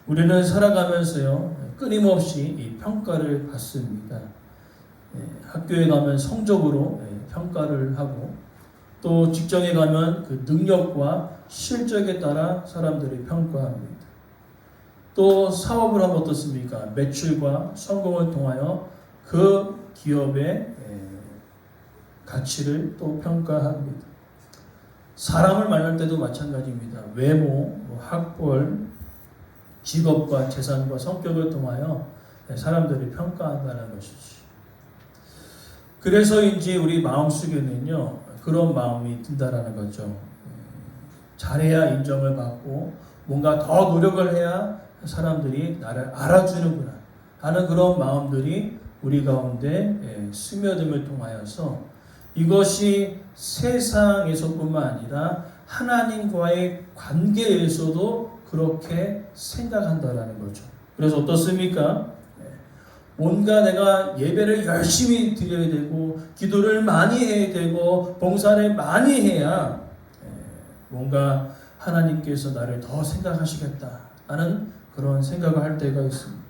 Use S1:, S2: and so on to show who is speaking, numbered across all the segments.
S1: 우리는 살아가면서요, 끊임없이 이 평가를 받습니다. 학교에 가면 성적으로 평가를 하고, 또 직장에 가면 그 능력과 실적에 따라 사람들이 평가합니다. 또 사업을 하면 어떻습니까? 매출과 성공을 통하여 그 기업의 가치를 또 평가합니다. 사람을 만날 때도 마찬가지입니다. 외모, 학벌, 직업과 재산과 성격을 통하여 사람들이 평가한다는 것이지. 그래서인지 우리 마음속에는요, 그런 마음이 든다라는 거죠. 잘해야 인정을 받고 뭔가 더 노력을 해야 사람들이 나를 알아주는구나 하는 그런 마음들이 우리 가운데 스며듦을 통하여서 이것이 세상에서뿐만 아니라 하나님과의 관계에서도 그렇게 생각한다라는 거죠. 그래서 어떻습니까? 뭔가 내가 예배를 열심히 드려야 되고 기도를 많이 해야 되고 봉사를 많이 해야 뭔가 하나님께서 나를 더 생각하시겠다라는 그런 생각을 할 때가 있습니다.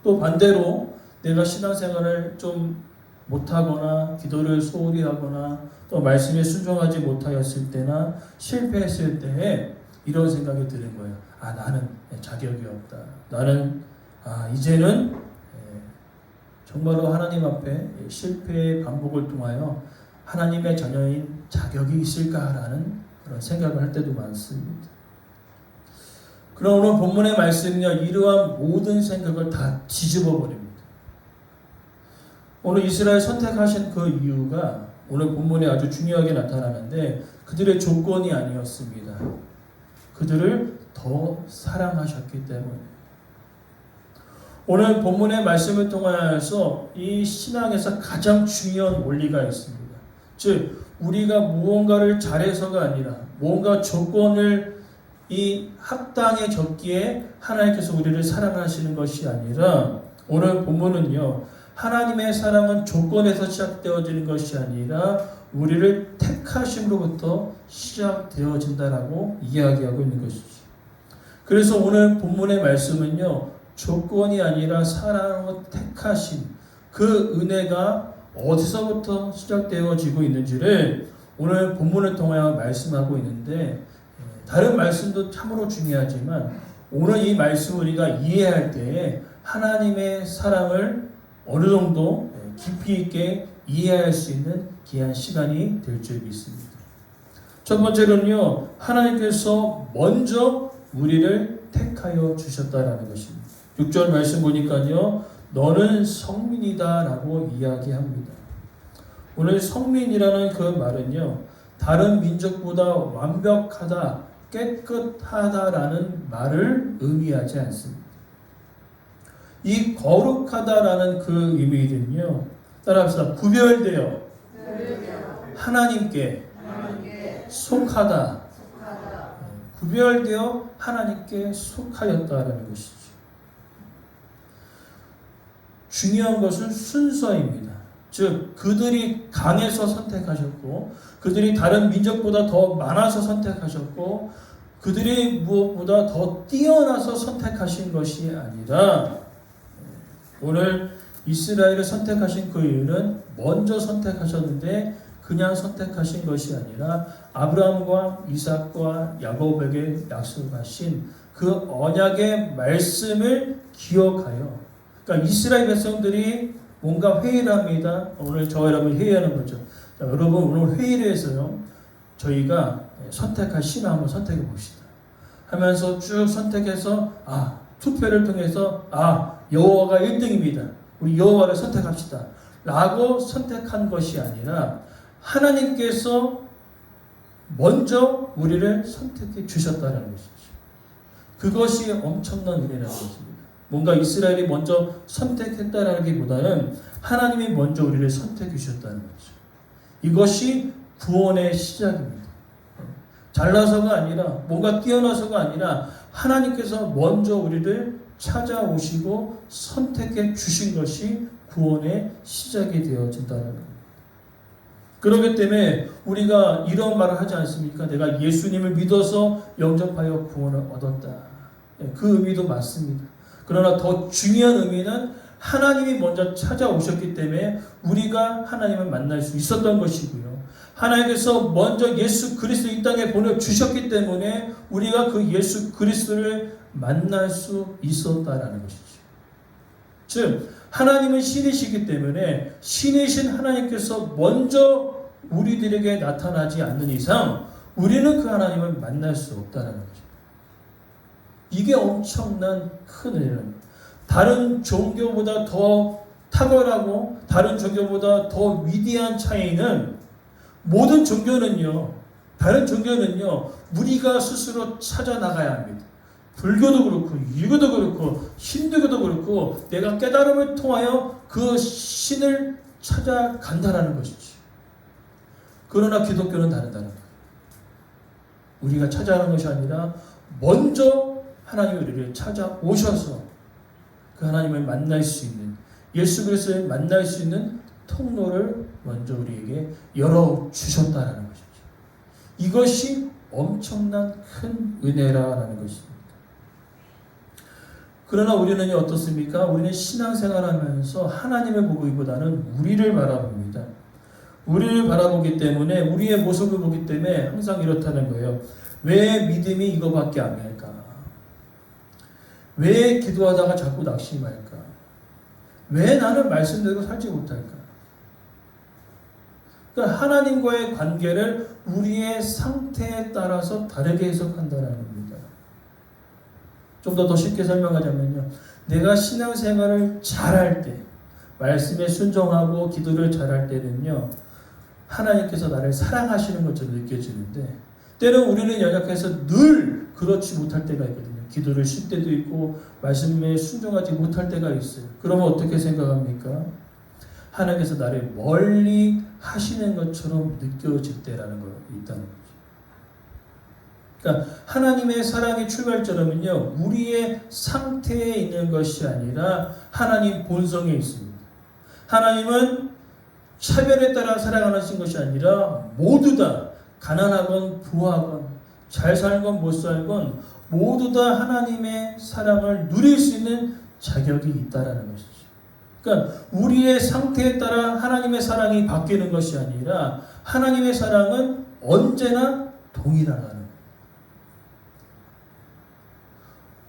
S1: 또 반대로 내가 신앙생활을 좀 못하거나 기도를 소홀히 하거나 또 말씀에 순종하지 못하였을 때나 실패했을 때에 이런 생각이 드는 거예요. 나는 자격이 없다. 나는 이제는 정말로 하나님 앞에 실패의 반복을 통하여 하나님의 자녀인 자격이 있을까라는 그런 생각을 할 때도 많습니다. 그럼 오늘 본문의 말씀은요, 이러한 모든 생각을 다 뒤집어 버립니다. 오늘 이스라엘 선택하신 그 이유가 오늘 본문에 아주 중요하게 나타나는데 그들의 조건이 아니었습니다. 그들을 더 사랑하셨기 때문에. 오늘 본문의 말씀을 통하여서 이 신앙에서 가장 중요한 원리가 있습니다. 즉 우리가 무언가를 잘해서가 아니라 무언가 조건을 이 합당에 적기에 하나님께서 우리를 사랑하시는 것이 아니라 오늘 본문은요, 하나님의 사랑은 조건에서 시작되어지는 것이 아니라 우리를 택하심으로부터 시작되어진다라고 이야기하고 있는 것이죠. 그래서 오늘 본문의 말씀은요, 조건이 아니라 사랑으로 택하심, 그 은혜가 어디서부터 시작되어지고 있는지를 오늘 본문을 통하여 말씀하고 있는데, 다른 말씀도 참으로 중요하지만 오늘 이 말씀을 우리가 이해할 때 하나님의 사랑을 어느 정도 깊이 있게 이해할 수 있는 귀한 시간이 될 줄 믿습니다. 첫 번째로는요, 하나님께서 먼저 우리를 택하여 주셨다라는 것입니다. 6절 말씀 보니까요, 너는 성민이다 라고 이야기합니다. 오늘 성민이라는 그 말은요, 다른 민족보다 완벽하다, 깨끗하다라는 말을 의미하지 않습니다. 이 거룩하다라는 그 의미는요, 따라합시다. 구별되어 하나님께 속하다. 구별되어 하나님께 속하였다라는 것이죠. 중요한 것은 순서입니다. 즉 그들이 강해서 선택하셨고 그들이 다른 민족보다 더 많아서 선택하셨고 그들이 무엇보다 더 뛰어나서 선택하신 것이 아니라 오늘 이스라엘을 선택하신 그 이유는 먼저 선택하셨는데 그냥 선택하신 것이 아니라 아브라함과 이삭과 야곱에게 약속하신 그 언약의 말씀을 기억하여, 그러니까 이스라엘 백성들이 뭔가 회의를 합니다. 오늘 저와 여러분 회의하는 거죠. 자, 여러분 오늘 회의를 해서요, 저희가 선택할 신앙 한번 선택해 봅시다 하면서 쭉 선택해서 투표를 통해서 여호와가 1등입니다. 우리 여호와를 선택합시다 라고 선택한 것이 아니라 하나님께서 먼저 우리를 선택해 주셨다는 것이죠. 그것이 엄청난 은혜라는 것입니다. 뭔가 이스라엘이 먼저 선택했다라기보다는 하나님이 먼저 우리를 선택해 주셨다는 거죠. 이것이 구원의 시작입니다. 잘나서가 아니라 뭔가 뛰어나서가 아니라 하나님께서 먼저 우리를 찾아오시고 선택해 주신 것이 구원의 시작이 되어진다는 겁니다. 그렇기 때문에 우리가 이런 말을 하지 않습니까? 내가 예수님을 믿어서 영접하여 구원을 얻었다. 그 의미도 맞습니다. 그러나 더 중요한 의미는 하나님이 먼저 찾아오셨기 때문에 우리가 하나님을 만날 수 있었던 것이고요. 하나님께서 먼저 예수 그리스도 이 땅에 보내주셨기 때문에 우리가 그 예수 그리스도를 만날 수 있었다라는 것이죠. 즉 하나님은 신이시기 때문에 신이신 하나님께서 먼저 우리들에게 나타나지 않는 이상 우리는 그 하나님을 만날 수 없다는 것입니다. 이게 엄청난 큰 은혜입니다. 다른 종교보다 더 탁월하고 다른 종교보다 더 위대한 차이는 모든 종교는요, 다른 종교는요, 우리가 스스로 찾아 나가야 합니다. 불교도 그렇고, 유교도 그렇고, 힌두교도 그렇고, 내가 깨달음을 통하여 그 신을 찾아간다라는 것이지. 그러나 기독교는 다르다는 거예요. 우리가 찾아가는 것이 아니라 먼저 하나님이 우리를 찾아오셔서 그 하나님을 만날 수 있는, 예수 그리스도를 만날 수 있는 통로를 먼저 우리에게 열어주셨다라는 것이죠. 이것이 엄청난 큰 은혜라는 것입니다. 그러나 우리는 어떻습니까? 우리는 신앙생활하면서 하나님을 보기보다는 우리를 바라봅니다. 우리를 바라보기 때문에 우리의 모습을 보기 때문에 항상 이렇다는 거예요. 왜 믿음이 이거밖에 안 할까? 왜 기도하다가 자꾸 낙심할까? 왜 나는 말씀대로 살지 못할까? 그러니까 하나님과의 관계를 우리의 상태에 따라서 다르게 해석한다는 겁니다. 좀 더 쉽게 설명하자면요. 내가 신앙생활을 잘할 때, 말씀에 순종하고 기도를 잘할 때는요. 하나님께서 나를 사랑하시는 것처럼 느껴지는데 때는 우리는 연약해서 늘 그렇지 못할 때가 있거든요. 기도를 쉴 때도 있고 말씀에 순종하지 못할 때가 있어요. 그러면 어떻게 생각합니까? 하나님께서 나를 멀리 하시는 것처럼 느껴질 때라는 거 있다는 거죠. 그러니까 하나님의 사랑의 출발점은요, 우리의 상태에 있는 것이 아니라 하나님 본성에 있습니다. 하나님은 차별에 따라 사랑하신 것이 아니라 모두 다 가난하건 부하건 잘 살건 못 살건 모두 다 하나님의 사랑을 누릴 수 있는 자격이 있다라는 것이죠. 그러니까 우리의 상태에 따라 하나님의 사랑이 바뀌는 것이 아니라 하나님의 사랑은 언제나 동일하다는 거예요.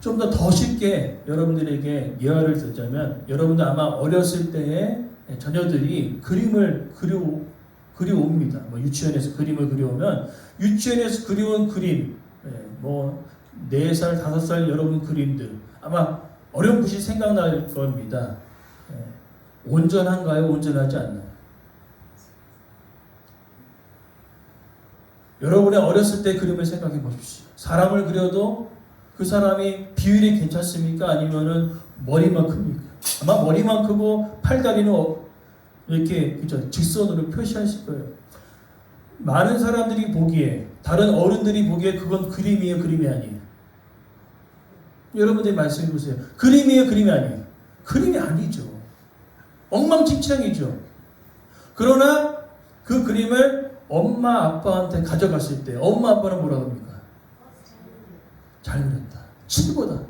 S1: 좀 더 쉽게 여러분들에게 예화를 듣자면 여러분들 아마 어렸을 때에 자녀들이 그림을 그려옵니다. 유치원에서 그림을 그려오면 유치원에서 그려온 그림, 4살, 5살 여러분 그림들 아마 어렴풋이 생각날 겁니다. 온전한가요? 온전하지 않나요? 여러분의 어렸을 때 그림을 생각해 보십시오. 사람을 그려도 그 사람이 비율이 괜찮습니까? 아니면은 머리만 큽니까? 아마 머리만 크고 팔다리는 이렇게 그죠? 직선으로 표시하실 거예요. 많은 사람들이 보기에, 다른 어른들이 보기에 그건 그림이에요, 그림이 아니에요? 여러분들이 말씀해 보세요. 그림이에요, 그림이 아니에요? 그림이 아니죠. 엉망진창이죠. 그러나 그 그림을 엄마 아빠한테 가져갔을 때 엄마 아빠는 뭐라고 합니까? 잘 그렸다. 최고다.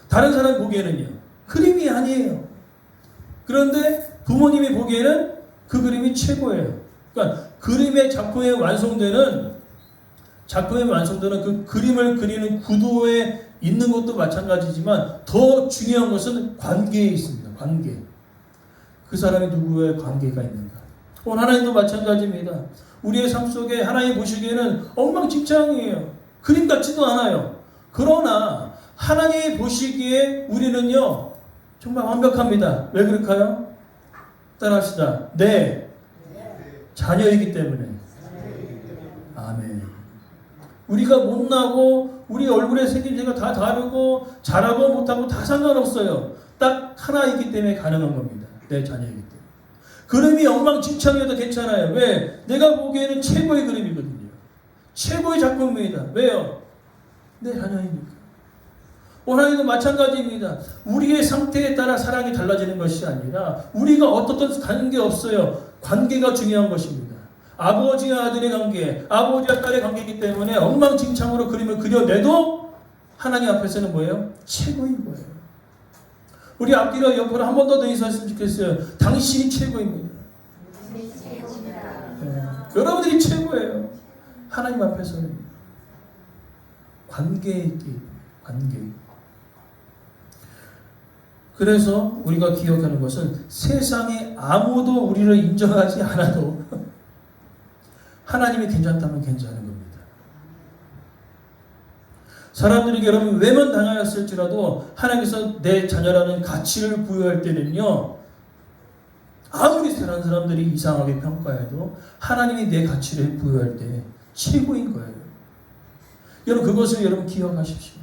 S1: 다른 사람 보기에는요. 그림이 아니에요. 그런데 부모님이 보기에는 그 그림이 최고예요. 그러니까 그림의 작품의 완성되는 그 그림을 그리는 구도에 있는 것도 마찬가지지만 더 중요한 것은 관계에 있습니다. 관계. 그 사람이 누구의 관계가 있는가. 오늘 하나님도 마찬가지입니다. 우리의 삶 속에 하나님 보시기에는 엉망진창이에요. 그림 같지도 않아요. 그러나 하나님이 보시기에 우리는요 정말 완벽합니다. 왜 그럴까요? 따라합시다. 네. 자녀이기 때문에. 아멘. 우리가 못나고 우리 얼굴에 생김새가 다 다르고 잘하고 못하고 다 상관없어요. 딱 하나이기 때문에 가능한 겁니다. 내 자녀이기 때문에. 그림이 엉망진창이어도 괜찮아요. 왜? 내가 보기에는 최고의 그림이거든요. 최고의 작품입니다. 왜요? 내 자녀이니까. 하나님도 마찬가지입니다. 우리의 상태에 따라 사랑이 달라지는 것이 아니라 우리가 어떻든 관계없어요. 관계가 중요한 것입니다. 아버지와 아들의 관계, 아버지와 딸의 관계이기 때문에 엉망진창으로 그림을 그려내도 하나님 앞에서는 뭐예요? 최고인 거예요. 우리 앞뒤로 옆으로 한 번 더 있었으면 좋겠어요. 당신이 최고입니다. 네. 여러분들이 최고예요. 하나님 앞에서는 관계에 있기, 관계. 그래서 우리가 기억하는 것은 세상에 아무도 우리를 인정하지 않아도 하나님이 괜찮다면 괜찮은 겁니다. 사람들에게 여러분 외면당하였을지라도 하나님께서 내 자녀라는 가치를 부여할 때는요, 아무리 다른 사람들이 이상하게 평가해도 하나님이 내 가치를 부여할 때 최고인 거예요. 여러분 그것을 여러분 기억하십시오.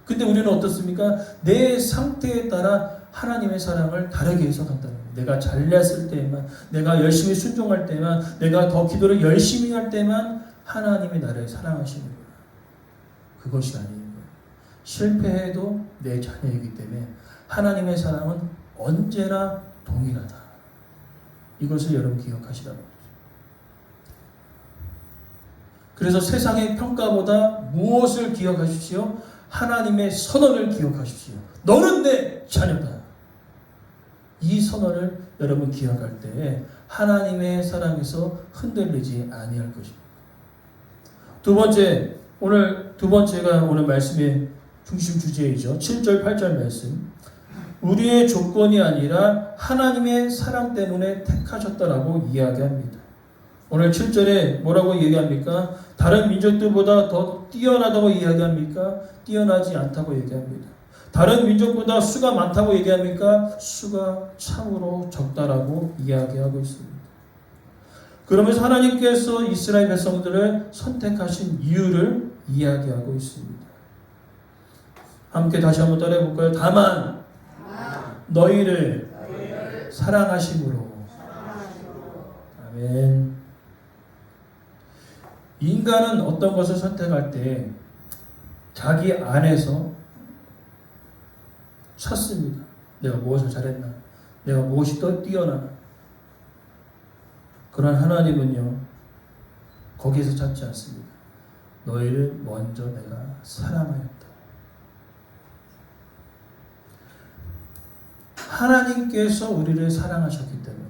S1: 근데 우리는 어떻습니까? 내 상태에 따라 하나님의 사랑을 다르게 해석한다는 거예요. 내가 잘났을 때만, 내가 열심히 순종할 때만, 내가 더 기도를 열심히 할 때만 하나님이 나를 사랑하시는 거예요. 그것이 아닌 거예요. 실패해도 내 자녀이기 때문에 하나님의 사랑은 언제나 동일하다. 이것을 여러분 기억하시라는 거죠. 그래서 세상의 평가보다 무엇을 기억하십시오? 하나님의 선언을 기억하십시오. 너는 내 자녀다. 이 선언을 여러분 기억할 때 하나님의 사랑에서 흔들리지 아니할 것입니다. 두 번째가 오늘 말씀의 중심 주제이죠. 7절 8절 말씀. 우리의 조건이 아니라 하나님의 사랑 때문에 택하셨다라고 이야기합니다. 오늘 7절에 뭐라고 얘기합니까? 다른 민족들보다 더 뛰어나다고 이야기합니까? 뛰어나지 않다고 얘기합니다. 다른 민족보다 수가 많다고 얘기합니까? 수가 참으로 적다라고 이야기하고 있습니다. 그러면서 하나님께서 이스라엘 백성들을 선택하신 이유를 이야기하고 있습니다. 함께 다시 한번 따라해 볼까요? 다만 너희를 사랑하심으로. 아멘. 인간은 어떤 것을 선택할 때 자기 안에서 찾습니다. 내가 무엇을 잘했나? 내가 무엇이 더 뛰어나나? 그러나 하나님은요, 거기에서 찾지 않습니다. 너희를 먼저 내가 사랑하였다. 하나님께서 우리를 사랑하셨기 때문에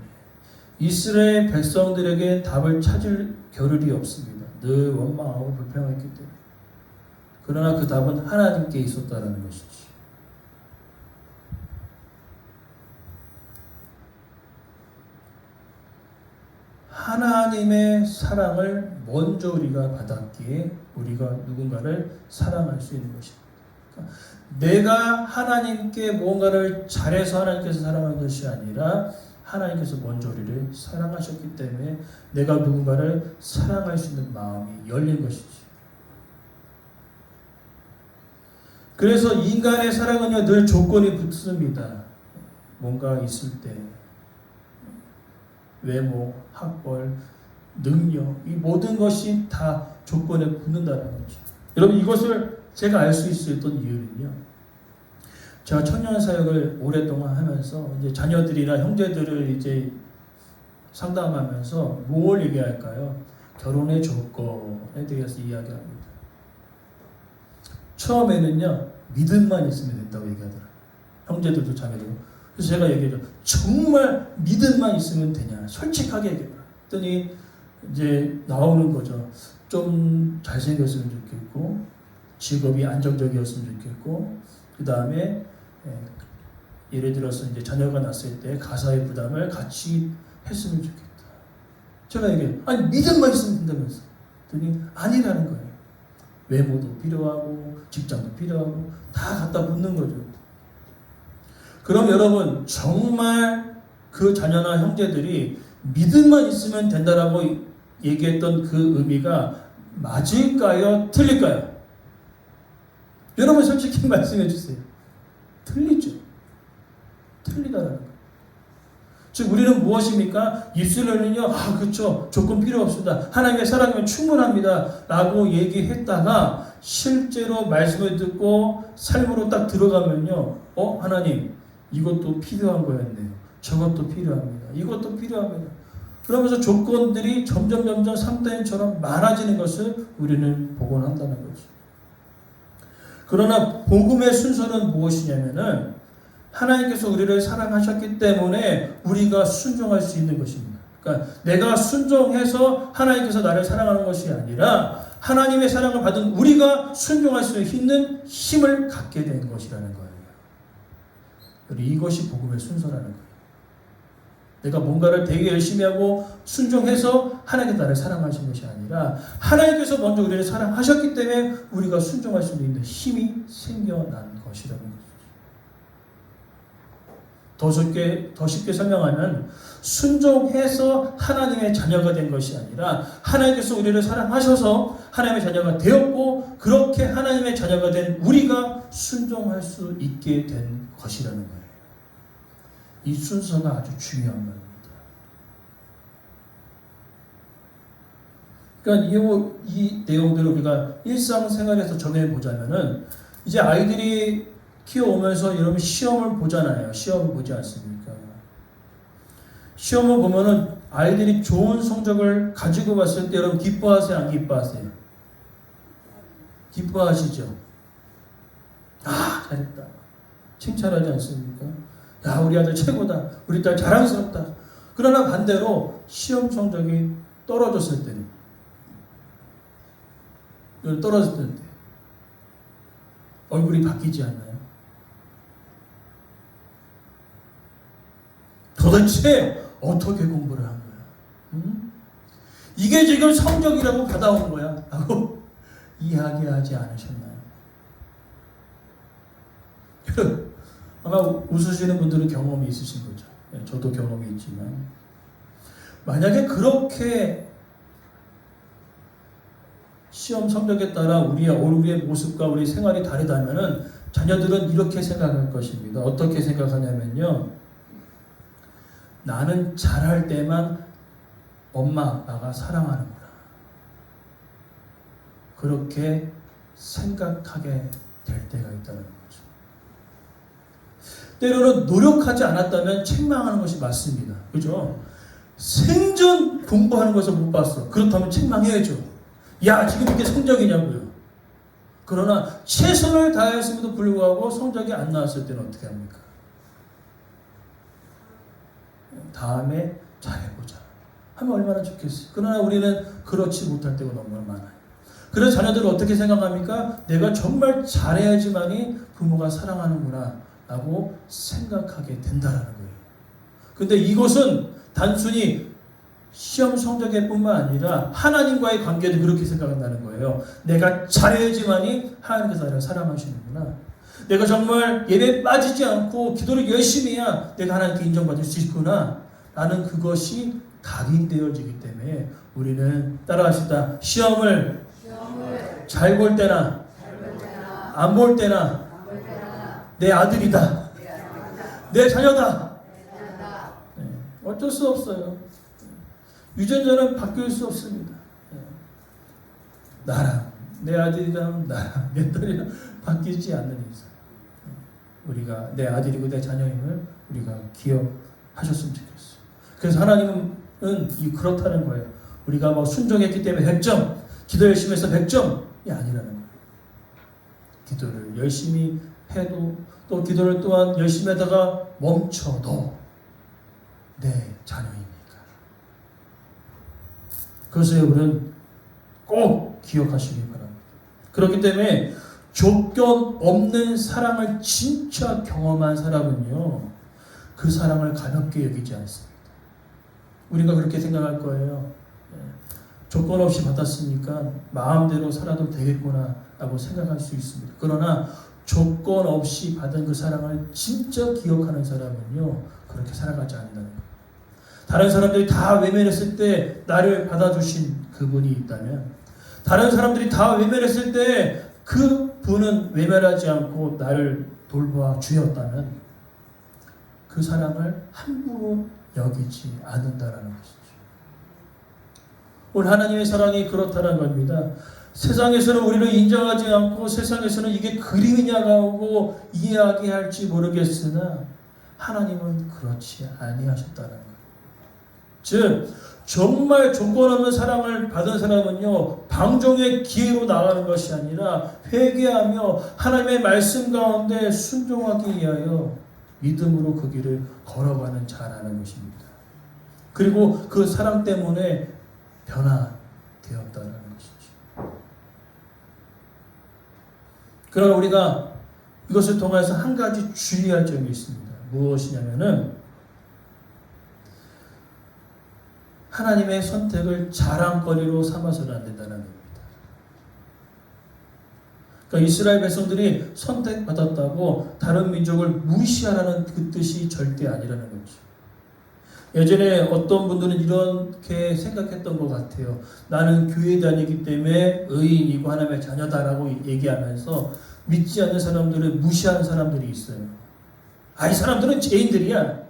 S1: 이스라엘 백성들에게 답을 찾을 겨를이 없습니다. 늘 원망하고 불평했기 때문에. 그러나 그 답은 하나님께 있었다는 것이지. 하나님의 사랑을 먼저 우리가 받았기에 우리가 누군가를 사랑할 수 있는 것입니다. 그러니까 내가 하나님께 무언가를 잘해서 하나님께서 사랑하는 것이 아니라 하나님께서 먼저 우리를 사랑하셨기 때문에 내가 누군가를 사랑할 수 있는 마음이 열린 것이지. 그래서 인간의 사랑은요, 늘 조건이 붙습니다. 뭔가 있을 때 외모, 학벌, 능력, 이 모든 것이 다 조건에 붙는다는 거죠. 여러분 이것을 제가 알 수 있었던 이유는요, 제가 청년 사역을 오랫동안 하면서 이제 자녀들이나 형제들을 이제 상담하면서 뭘 얘기할까요? 결혼의 조건에 대해서 이야기합니다. 처음에는요, 믿음만 있으면 된다고 얘기하더라고요. 형제들도 자매들도. 그래서 제가 얘기해요. 정말 믿음만 있으면 되냐? 솔직하게 얘기해요. 그랬더니 이제 나오는 거죠. 좀 잘생겼으면 좋겠고, 직업이 안정적이었으면 좋겠고, 그 다음에 예를 들어서 이제 자녀가 났을 때 가사의 부담을 같이 했으면 좋겠다. 제가 얘기해요. 아니 믿음만 있으면 된다면서. 그랬더니 아니라는 거예요. 외모도 필요하고 직장도 필요하고 다 갖다 붙는 거죠. 그럼 여러분 정말 그 자녀나 형제들이 믿음만 있으면 된다라고 얘기했던 그 의미가 맞을까요? 틀릴까요? 여러분 솔직히 말씀해 주세요. 틀리죠. 틀리다라는 거예요. 즉 우리는 무엇입니까? 입술로는요, 그렇죠. 조건 필요 없습니다. 하나님의 사랑이면 충분합니다. 라고 얘기했다가 실제로 말씀을 듣고 삶으로 딱 들어가면요, 하나님 이것도 필요한 거였네요. 저것도 필요합니다. 이것도 필요합니다. 그러면서 조건들이 점점 3대인처럼 많아지는 것을 우리는 복원한다는 거죠. 그러나 복음의 순서는 무엇이냐면은 하나님께서 우리를 사랑하셨기 때문에 우리가 순종할 수 있는 것입니다. 그러니까 내가 순종해서 하나님께서 나를 사랑하는 것이 아니라 하나님의 사랑을 받은 우리가 순종할 수 있는 힘을 갖게 된 것이라는 거예요. 이것이 복음의 순서라는 거예요. 내가 뭔가를 되게 열심히 하고 순종해서 하나님께서 나를 사랑하신 것이 아니라 하나님께서 먼저 우리를 사랑하셨기 때문에 우리가 순종할 수 있는 힘이 생겨난 것이라는 거죠. 더 쉽게 설명하면 순종해서 하나님의 자녀가 된 것이 아니라 하나님께서 우리를 사랑하셔서 하나님의 자녀가 되었고 그렇게 하나님의 자녀가 된 우리가 순종할 수 있게 된 것이라는 거예요. 이 순서가 아주 중요한 겁니다. 그러니까 이 내용들을 우리가 일상생활에서 정해보자면은 이제 아이들이 키워오면서 여러분 시험을 보잖아요. 시험을 보지 않습니까? 시험을 보면은 아이들이 좋은 성적을 가지고 왔을 때 여러분 기뻐하세요? 안 기뻐하세요? 기뻐하시죠? 아, 잘했다. 칭찬하지 않습니까? 야, 우리 아들 최고다. 우리 딸 자랑스럽다. 그러나 반대로 시험 성적이 떨어졌을 때는 떨어졌을 때 얼굴이 바뀌지 않나요? 도대체 어떻게 공부를 한 거야? 응? 이게 지금 성적이라고 받아온 거야? 라고 이야기하지 않으셨나요? 아마 웃으시는 분들은 경험이 있으신 거죠. 저도 경험이 있지만 만약에 그렇게 시험 성적에 따라 우리의 모습과 우리 생활이 다르다면은 자녀들은 이렇게 생각할 것입니다. 어떻게 생각하냐면요. 나는 잘할 때만 엄마 아빠가 사랑하는구나. 그렇게 생각하게 될 때가 있다는 거죠. 때로는 노력하지 않았다면 책망하는 것이 맞습니다. 그죠? 생전 공부하는 것을 못 봤어. 그렇다면 책망해야죠. 야, 지금 이게 성적이냐고요. 그러나 최선을 다했음에도 불구하고 성적이 안 나왔을 때는 어떻게 합니까? 다음에 잘해보자 하면 얼마나 좋겠어요. 그러나 우리는 그렇지 못할 때가 너무 많아요. 그래서 자녀들은 어떻게 생각합니까? 내가 정말 잘해야지만이 부모가 사랑하는구나 라고 생각하게 된다는 거예요. 근데 이것은 단순히 시험 성적에 뿐만 아니라 하나님과의 관계도 그렇게 생각한다는 거예요. 내가 잘해야지만이 하나님께서 나를 사랑하시는구나. 내가 정말 예배에 빠지지 않고 기도를 열심히 해야 내가 하나님께 인정받을 수 있구나 라는 그것이 각인되어지기 때문에 우리는 따라하시다. 시험을 잘 볼 때나 안 볼 때나 내 아들이다. 내 자녀다. 네, 어쩔 수 없어요. 유전자는 바뀔 수 없습니다. 네. 나랑 내 아들이랑 나랑 내 딸이랑 바뀌지 않는 이상 우리가 내 아들이고 내 자녀임을 우리가 기억하셨으면 좋겠어요. 그래서 하나님은 그렇다는 거예요. 우리가 뭐 순종했기 때문에 100점, 기도 열심히 해서 100점이 아니라는 거예요. 기도를 열심히 해도 또 기도를 또한 열심히 하다가 멈춰도 내 자녀이니까. 그것을 우리는 꼭 기억하시기 바랍니다. 그렇기 때문에 조건 없는 사랑을 진짜 경험한 사람은요, 그 사랑을 가볍게 여기지 않습니다. 우리가 그렇게 생각할 거예요. 조건 없이 받았으니까 마음대로 살아도 되겠구나 라고 생각할 수 있습니다. 그러나 조건 없이 받은 그 사랑을 진짜 기억하는 사람은요, 그렇게 살아가지 않는다는 거예요. 다른 사람들이 다 외면했을 때 나를 받아주신 그분이 있다면, 다른 사람들이 다 외면했을 때 그 분은 외면하지 않고 나를 돌보아 주었다면 그 사랑을 함부로 여기지 않는다라는 것이죠. 오늘 하나님의 사랑이 그렇다는 겁니다. 세상에서는 우리를 인정하지 않고 세상에서는 이게 그림이냐고 이야기할지 모르겠으나 하나님은 그렇지 아니하셨다는 거예요. 즉 정말 조건 없는 사랑을 받은 사람은요, 방종의 기회로 나가는 것이 아니라 회개하며 하나님의 말씀 가운데 순종하기 위하여 믿음으로 그 길을 걸어가는 자라는 것입니다. 그리고 그 사랑 때문에 변화되었다는 것이죠. 그러나 우리가 이것을 통해서 한 가지 주의할 점이 있습니다. 무엇이냐면은 하나님의 선택을 자랑거리로 삼아서는 안 된다는 겁니다. 그러니까 이스라엘 백성들이 선택받았다고 다른 민족을 무시하라는 그 뜻이 절대 아니라는 거죠. 예전에 어떤 분들은 이렇게 생각했던 것 같아요. 나는 교회 다니기 때문에 의인이고 하나님의 자녀다라고 얘기하면서 믿지 않는 사람들을 무시하는 사람들이 있어요. 이 사람들은 죄인들이야.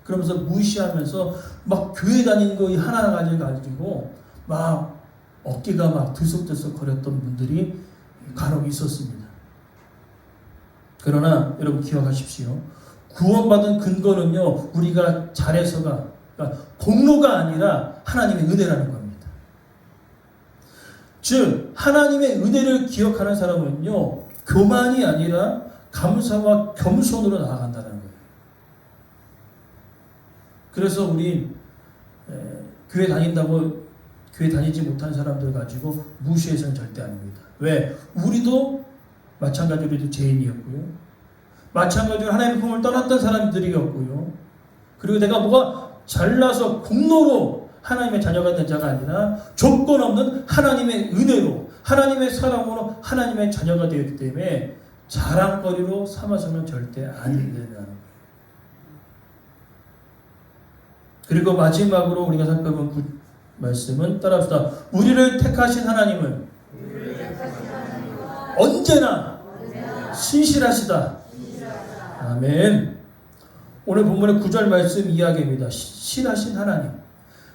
S1: 그러면서 무시하면서 막 교회 다니는 거 하나 가지고 막 어깨가 막 들썩들썩 거렸던 분들이 간혹 있었습니다. 그러나 여러분 기억하십시오. 구원받은 근거는요, 우리가 잘해서가, 그러니까 공로가 아니라 하나님의 은혜라는 겁니다. 즉 하나님의 은혜를 기억하는 사람은요, 교만이 아니라 감사와 겸손으로 나아간다는 거예요. 그래서 우리 교회 다닌다고 교회 다니지 못한 사람들 가지고 무시해서는 절대 아닙니다. 왜? 우리도 마찬가지로 우리도 죄인이었고요. 마찬가지로 하나님의 품을 떠났던 사람들이었고요. 그리고 내가 뭐가 잘나서 공로로 하나님의 자녀가 된 자가 아니라 조건 없는 하나님의 은혜로, 하나님의 사랑으로 하나님의 자녀가 되었기 때문에 자랑거리로 삼아서는 절대 안 된다는 거예요. 그리고 마지막으로 우리가 살펴본 그 말씀은 따라합시다. 우리를 택하신 하나님은 언제나 신실하시다. 아멘. 오늘 본문의 9절 말씀 이야기입니다. 신실하신 하나님.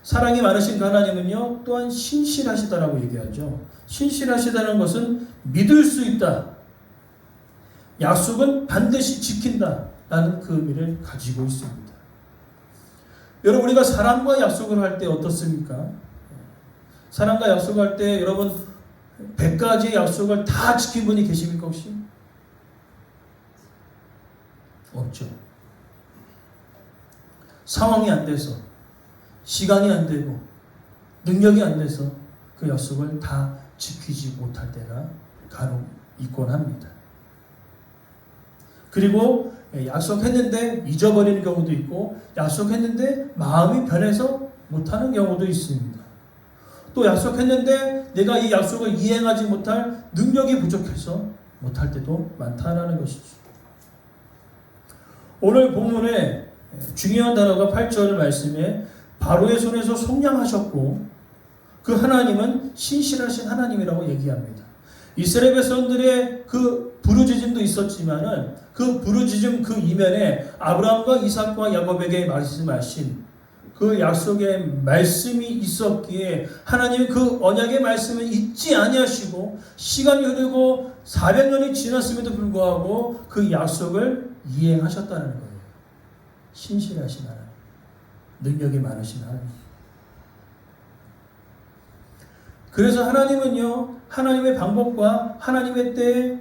S1: 사랑이 많으신 그 하나님은요, 또한 신실하시다라고 얘기하죠. 신실하시다는 것은 믿을 수 있다. 약속은 반드시 지킨다. 라는 그 의미를 가지고 있습니다. 여러분, 우리가 사람과 약속을 할 때 어떻습니까? 사람과 약속할 때 여러분 100가지의 약속을 다 지킨 분이 계십니까 혹시? 없죠. 상황이 안 돼서, 시간이 안 되고, 능력이 안 돼서 그 약속을 다 지키지 못할 때가 간혹 있곤 합니다. 그리고 약속했는데 잊어버리는 경우도 있고, 약속했는데 마음이 변해서 못하는 경우도 있습니다. 또 약속했는데 내가 이 약속을 이행하지 못할 능력이 부족해서 못할 때도 많다는 것이죠. 오늘 본문에 중요한 단어가 8절 말씀에 바로의 손에서 속량하셨고 그 하나님은 신실하신 하나님이라고 얘기합니다. 이스라엘 백성들의 그 부르짖음도 있었지만은 그 부르짖음 그 이면에 아브라함과 이삭과 야곱에게 말씀하신 그 약속의 말씀이 있었기에 하나님이 그 언약의 말씀을 잊지 아니하시고 시간이 흐르고 400년이 지났음에도 불구하고 그 약속을 이행하셨다는 거예요. 신실하신 하나님, 능력이 많으신 하나님. 그래서 하나님은요, 하나님의 방법과 하나님의 때에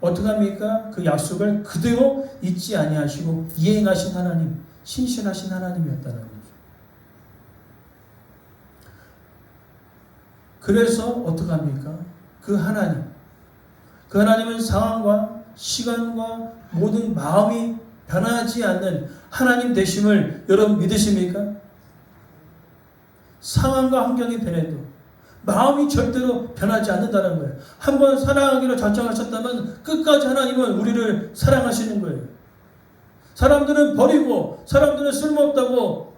S1: 어떻게 합니까? 그 약속을 그대로 잊지 아니하시고 이행하신 하나님, 신실하신 하나님이었다는 거죠. 그래서 어떻게 합니까? 그 하나님은 상황과 시간과 모든 마음이 변하지 않는 하나님 되심을 여러분 믿으십니까? 상황과 환경이 변해도 마음이 절대로 변하지 않는다는 거예요. 한번 사랑하기로 작정하셨다면 끝까지 하나님은 우리를 사랑하시는 거예요. 사람들은 버리고 사람들은 쓸모없다고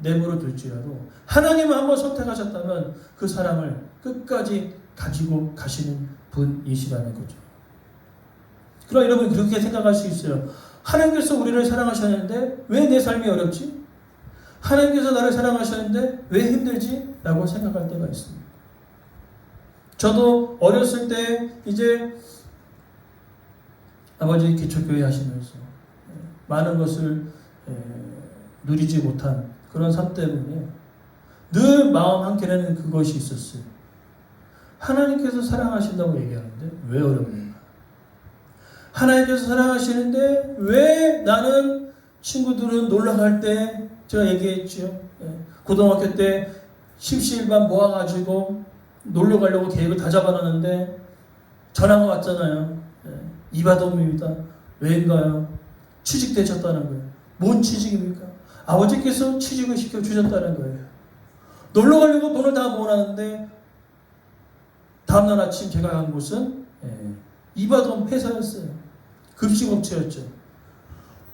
S1: 내버려 둘지라도 하나님은 한번 선택하셨다면 그 사랑을 끝까지 가지고 가시는 분이시라는 거죠. 그럼 여러분 그렇게 생각할 수 있어요. 하나님께서 우리를 사랑하셨는데 왜 내 삶이 어렵지? 하나님께서 나를 사랑하셨는데 왜 힘들지? 라고 생각할 때가 있습니다. 저도 어렸을 때 이제 아버지 기초교회 하시면서 많은 것을 누리지 못한 그런 삶 때문에 늘 마음 한켠에는 그것이 있었어요. 하나님께서 사랑하신다고 얘기하는데 왜 어렵습니까? 하나님께서 사랑하시는데 왜 나는 친구들은 놀러 갈 때 제가 얘기했죠. 고등학교 때 십시일반 모아가지고 놀러 가려고 계획을 다 잡아놨는데 전화가 왔잖아요. 이바돔입니다. 왜인가요? 취직되셨다는 거예요. 뭔 취직입니까? 아버지께서 취직을 시켜주셨다는 거예요. 놀러 가려고 돈을 다 모아놨는데 다음날 아침 제가 간 곳은 이바돔 회사였어요. 급식업체였죠.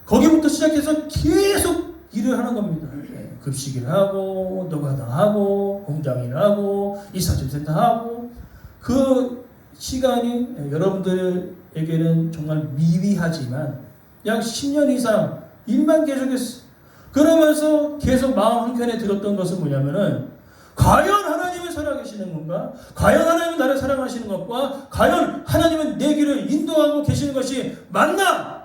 S1: 거기부터 시작해서 계속 일을 하는 겁니다. 급식일 하고 노가다 하고 공장일 하고 이사짐센터 하고 그 시간이 여러분들에게는 정말 미비하지만 약 10년 이상 일만 계속했어요. 그러면서 계속 마음 한켠에 들었던 것은 뭐냐면은 과연 하나님은 살아계시는 건가? 과연 하나님은 나를 사랑하시는 것과 과연 하나님은 내 길을 인도하고 계시는 것이 맞나?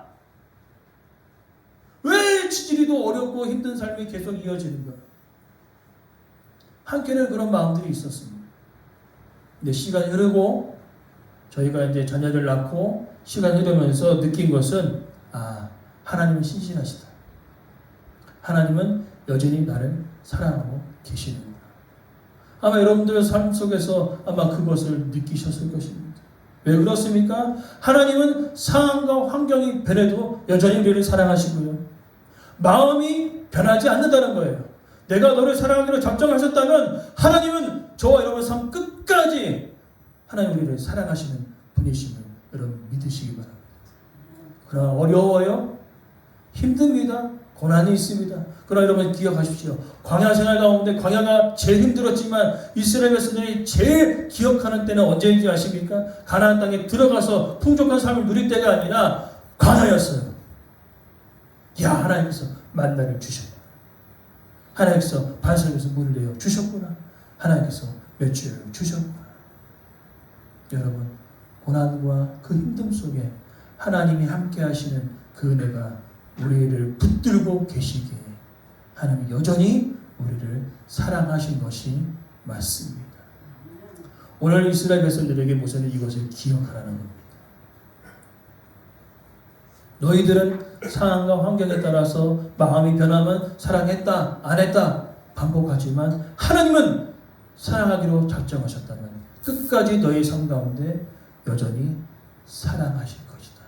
S1: 왜 지지리도 어렵고 힘든 삶이 계속 이어지는 거야? 한켠에는 그런 마음들이 있었습니다. 근데 시간이 흐르고 저희가 이제 자녀를 낳고 시간이 흐르면서 느낀 것은 하나님은 신실하시다. 하나님은 여전히 나를 사랑하고 계시는구나. 아마 여러분들의 삶 속에서 아마 그것을 느끼셨을 것입니다. 왜 그렇습니까? 하나님은 상황과 환경이 변해도 여전히 우리를 사랑하시고요. 마음이 변하지 않는다는 거예요. 내가 너를 사랑하기로 작정하셨다면 하나님은 저와 여러분의 삶 끝까지 하나님 우리를 사랑하시는 분이심을 여러분 믿으시기 바랍니다. 그러나 어려워요. 힘듭니다. 고난이 있습니다. 그러나 여러분 기억하십시오. 광야 생활 가운데 광야가 제일 힘들었지만 이스라엘 백성들이 제일 기억하는 때는 언제인지 아십니까? 가나안 땅에 들어가서 풍족한 삶을 누릴 때가 아니라 광야였어요. 하나님께서 만나를 주셨구나. 하나님께서 반석에서 물을 내어 주셨구나. 하나님께서 맺주를 주셨구나. 여러분 고난과 그 힘듦 속에 하나님이 함께 하시는 그 은혜가 우리를 붙들고 계시기에 하나님이 여전히 우리를 사랑하신 것이 맞습니다. 오늘 이스라엘 백성들에게 모세는 이것을 기억하라는 겁니다. 너희들은 상황과 환경에 따라서 마음이 변하면 사랑했다, 안 했다 반복하지만 하나님은 사랑하기로 작정하셨다면 끝까지 너희 삶 가운데 여전히 사랑하실 것이다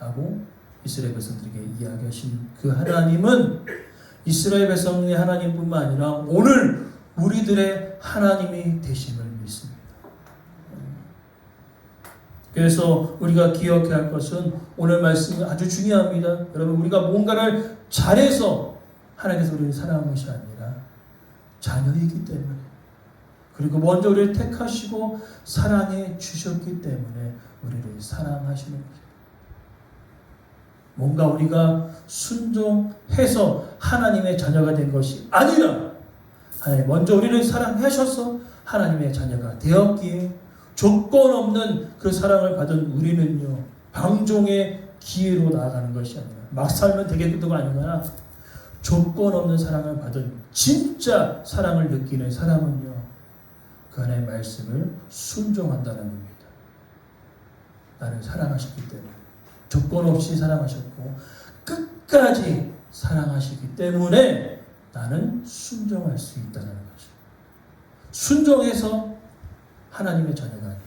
S1: 라고 이스라엘 백성들에게 이야기하신 그 하나님은 이스라엘 백성의 하나님뿐만 아니라 오늘 우리들의 하나님이 되심을 믿습니다. 그래서 우리가 기억해야 할 것은 오늘 말씀이 아주 중요합니다. 여러분 우리가 뭔가를 잘해서 하나님께서 우리를 사랑한 것이 아니라 자녀이기 때문에 그리고 먼저 우리를 택하시고 사랑해 주셨기 때문에 우리를 사랑하시는 것입니다. 뭔가 우리가 순종해서 하나님의 자녀가 된 것이 아니라 하나님 먼저 우리를 사랑하셔서 하나님의 자녀가 되었기에 조건 없는 그 사랑을 받은 우리는요 방종의 기회로 나아가는 것이 아니라 막 살면 되겠다가 아니라 조건 없는 사랑을 받은 진짜 사랑을 느끼는 사람은요 그 하나님의 말씀을 순종한다는 겁니다. 나를 사랑하셨기 때문에 조건 없이 사랑하셨고 끝까지 사랑하시기 때문에 나는 순종할 수 있다는 거죠. 순종해서 하나님의 자녀가 아니라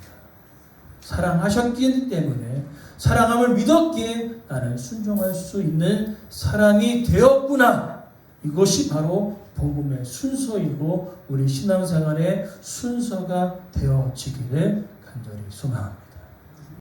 S1: 사랑하셨기 때문에 사랑함을 믿었기에 나는 순종할 수 있는 사람이 되었구나. 이것이 바로 복음의 순서이고 우리 신앙생활의 순서가 되어지기를 간절히 소망합니다.